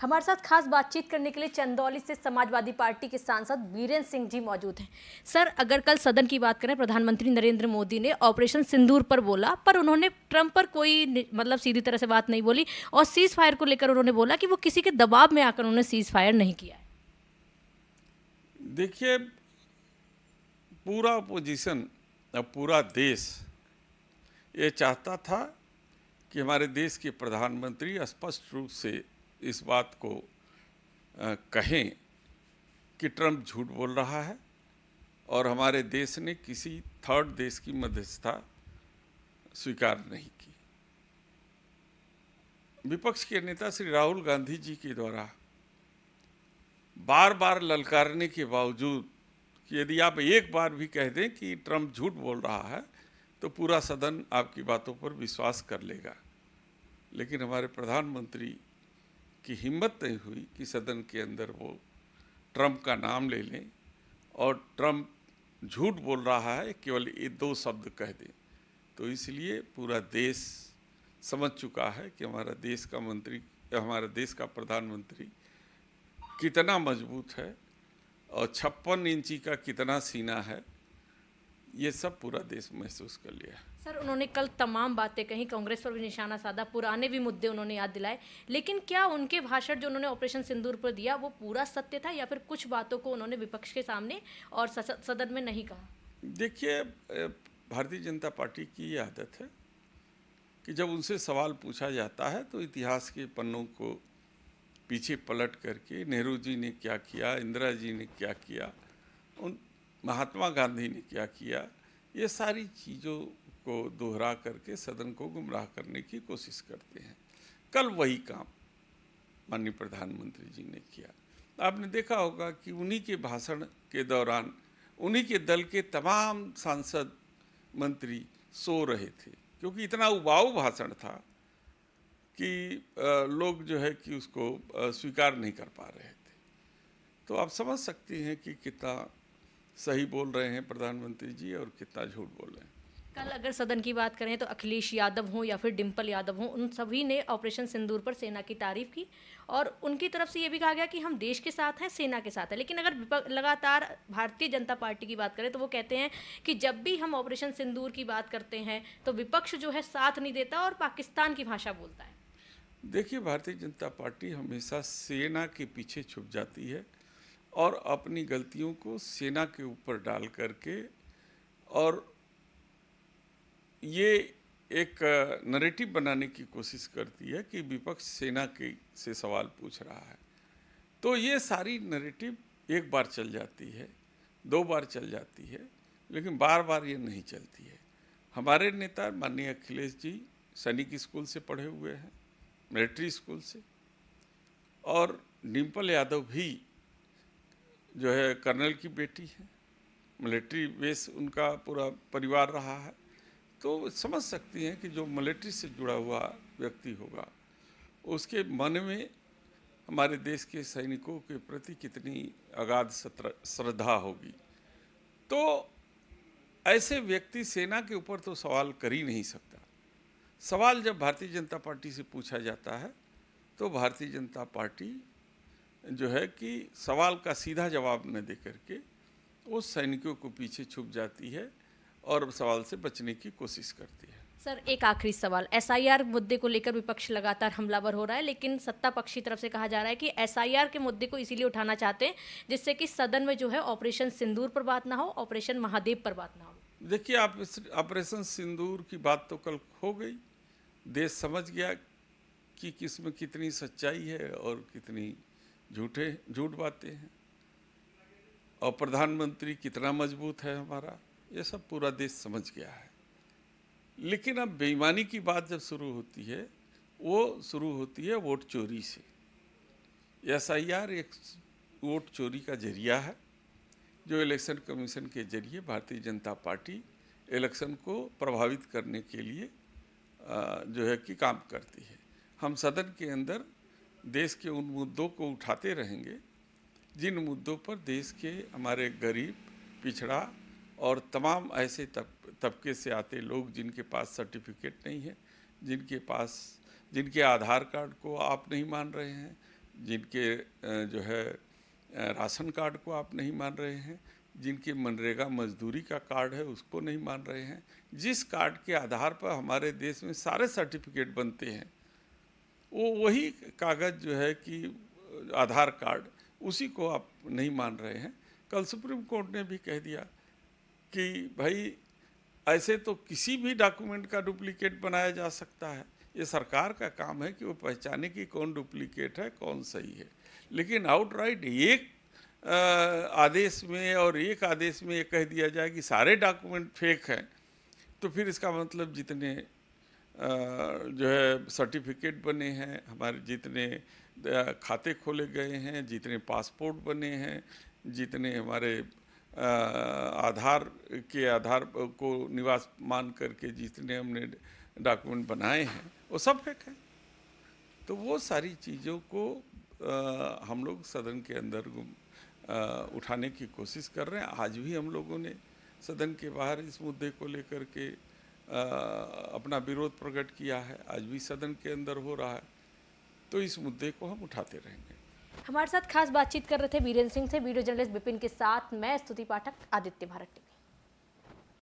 हमारे साथ खास बातचीत करने के लिए चंदौली से समाजवादी पार्टी के सांसद बीरेंद्र सिंह जी मौजूद हैं। सर, अगर कल सदन की बात करें, प्रधानमंत्री नरेंद्र मोदी ने ऑपरेशन सिंदूर पर बोला, पर उन्होंने ट्रंप पर कोई मतलब सीधी तरह से बात नहीं बोली और सीज फायर को लेकर उन्होंने बोला कि वो किसी के दबाव में आकर उन्होंने सीज फायर नहीं किया है। देखिए, पूरा अपोजिशन, पूरा देश ये चाहता था कि हमारे देश के प्रधानमंत्री स्पष्ट रूप से इस बात को कहें कि ट्रंप झूठ बोल रहा है और हमारे देश ने किसी थर्ड देश की मध्यस्थता स्वीकार नहीं की। विपक्ष के नेता श्री राहुल गांधी जी के द्वारा बार बार ललकारने के बावजूद कि यदि आप एक बार भी कह दें कि ट्रंप झूठ बोल रहा है तो पूरा सदन आपकी बातों पर विश्वास कर लेगा, लेकिन हमारे प्रधानमंत्री की हिम्मत नहीं हुई कि सदन के अंदर वो ट्रंप का नाम ले लें और ट्रंप झूठ बोल रहा है केवल ये दो शब्द कह दें। तो इसलिए पूरा देश समझ चुका है कि हमारा देश का प्रधानमंत्री कितना मजबूत है और 56 इंची का कितना सीना है, ये सब पूरा देश महसूस कर लिया। सर, उन्होंने कल तमाम बातें कही, कांग्रेस पर भी निशाना साधा, पुराने भी मुद्दे उन्होंने याद दिलाए, लेकिन क्या उनके भाषण जो उन्होंने ऑपरेशन सिंदूर पर दिया वो पूरा सत्य था या फिर कुछ बातों को उन्होंने विपक्ष के सामने और सदन में नहीं कहा? देखिए, भारतीय जनता पार्टी की ये आदत है कि जब उनसे सवाल पूछा जाता है तो इतिहास के पन्नों को पीछे पलट करके नेहरू जी ने क्या किया, इंदिरा जी ने क्या किया, उन महात्मा गांधी ने क्या किया, ये सारी चीज़ों को दोहरा करके सदन को गुमराह करने की कोशिश करते हैं। कल वही काम माननीय प्रधानमंत्री जी ने किया। आपने देखा होगा कि उन्हीं के भाषण के दौरान उन्हीं के दल के तमाम सांसद मंत्री सो रहे थे, क्योंकि इतना उबाऊ भाषण था कि लोग जो है कि उसको स्वीकार नहीं कर पा रहे थे। तो आप समझ सकते हैं कि कितना सही बोल रहे हैं प्रधानमंत्री जी और कितना झूठ बोल रहे हैं। कल अगर सदन की बात करें तो अखिलेश यादव हों या फिर डिम्पल यादव हों, उन सभी ने ऑपरेशन सिंदूर पर सेना की तारीफ की और उनकी तरफ से ये भी कहा गया कि हम देश के साथ हैं, सेना के साथ हैं। लेकिन अगर लगातार भारतीय जनता पार्टी की बात करें तो वो कहते हैं कि जब भी हम ऑपरेशन सिंदूर की बात करते हैं तो विपक्ष जो है साथ नहीं देता और पाकिस्तान की भाषा बोलता है। देखिए, भारतीय जनता पार्टी हमेशा सेना के पीछे छुप जाती है और अपनी गलतियों को सेना के ऊपर डाल करके और ये एक नैरेटिव बनाने की कोशिश करती है कि विपक्ष सेना के से सवाल पूछ रहा है। तो ये सारी नैरेटिव एक बार चल जाती है, दो बार चल जाती है, लेकिन बार बार ये नहीं चलती है। हमारे नेता माननीय अखिलेश जी सैनिक स्कूल से पढ़े हुए हैं, मिलिट्री स्कूल से, और डिम्पल यादव भी जो है कर्नल की बेटी है, मिलिट्री बेस उनका पूरा परिवार रहा है। तो समझ सकती हैं कि जो मिलिट्री से जुड़ा हुआ व्यक्ति होगा उसके मन में हमारे देश के सैनिकों के प्रति कितनी अगाध श्रद्धा होगी। तो ऐसे व्यक्ति सेना के ऊपर तो सवाल कर ही नहीं सकता। सवाल जब भारतीय जनता पार्टी से पूछा जाता है तो भारतीय जनता पार्टी जो है कि सवाल का सीधा जवाब न दे करके वो सैनिकों को पीछे छुप जाती है और सवाल से बचने की कोशिश करती है। सर, एक आखिरी सवाल, एसआईआर मुद्दे को लेकर विपक्ष लगातार हमलावर हो रहा है, लेकिन सत्ता पक्ष की तरफ से कहा जा रहा है कि एसआईआर के मुद्दे को इसीलिए उठाना चाहते हैं जिससे कि सदन में जो है ऑपरेशन सिंदूर पर बात ना हो, ऑपरेशन महादेव पर बात ना हो। देखिए, आप ऑपरेशन सिंदूर की बात तो कल हो गई, देश समझ गया कि किसमें कितनी सच्चाई है और कितनी झूठ बातें हैं और प्रधानमंत्री कितना मजबूत है हमारा, ये सब पूरा देश समझ गया है। लेकिन अब बेईमानी की बात जब शुरू होती है वो शुरू होती है वोट चोरी से। एसआईआर एक वोट चोरी का जरिया है जो इलेक्शन कमीशन के जरिए भारतीय जनता पार्टी इलेक्शन को प्रभावित करने के लिए जो है कि काम करती है। हम सदन के अंदर देश के उन मुद्दों को उठाते रहेंगे जिन मुद्दों पर देश के हमारे गरीब, पिछड़ा और तमाम ऐसे तबके से आते लोग जिनके पास सर्टिफिकेट नहीं है, जिनके आधार कार्ड को आप नहीं मान रहे हैं, जिनके जो है राशन कार्ड को आप नहीं मान रहे हैं, जिनके मनरेगा मजदूरी का कार्ड है उसको नहीं मान रहे हैं, जिस कार्ड के आधार पर हमारे देश में सारे सर्टिफिकेट बनते हैं वो वही कागज़ जो है कि आधार कार्ड, उसी को आप नहीं मान रहे हैं। कल सुप्रीम कोर्ट ने भी कह दिया कि भाई ऐसे तो किसी भी डॉक्यूमेंट का डुप्लीकेट बनाया जा सकता है, ये सरकार का काम है कि वो पहचाने कि कौन डुप्लीकेट है कौन सही है। लेकिन आउटराइट एक आदेश में और एक आदेश में ये कह दिया जाए कि सारे डॉक्यूमेंट फेक हैं, तो फिर इसका मतलब जितने जो है सर्टिफिकेट बने हैं, हमारे जितने खाते खोले गए हैं, जितने पासपोर्ट बने हैं, जितने हमारे आधार के आधार को निवास मान करके जितने हमने डॉक्यूमेंट बनाए हैं वो सब फेक हैं। तो वो सारी चीज़ों को हम लोग सदन के अंदर उठाने की कोशिश कर रहे हैं। आज भी हम लोगों ने सदन के बाहर इस मुद्दे को लेकर के अपना विरोध प्रकट किया है, आज भी सदन के अंदर हो रहा है। तो इस मुद्दे को हम उठाते रहेंगे। हमारे साथ खास बातचीत कर रहे थे बीरेंद्र सिंह से वीडियो जर्नलिस्ट विपिन के साथ मैं स्तुति पाठक, आदित्य भारत।